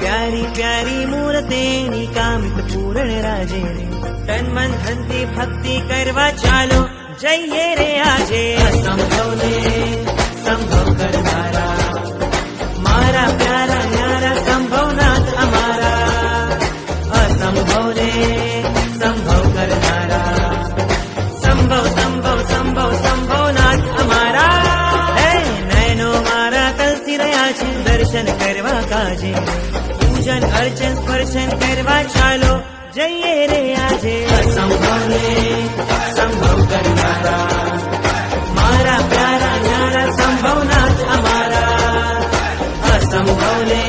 प्यारी प्यारी मूर्ते कामित पूर्ण राजे रे तन मन धनती भक्ति करवा चालो जइए रे आजे असंभवने संभव करनारा मारा प्यारा न्यारा संभवनाथ हमारा असंभवने संभव करनारा संभव संभव संभव संभवनाथ हमारा हे नैनो मारा कलसी रया छे दर्शन करवा काजे पूजन अर्चन स्पर्शन करवा चालो जइए रे आजे असंभवने संभव करनारा मारा प्यारा न्यारा संभवनाथ हमारा असंभवने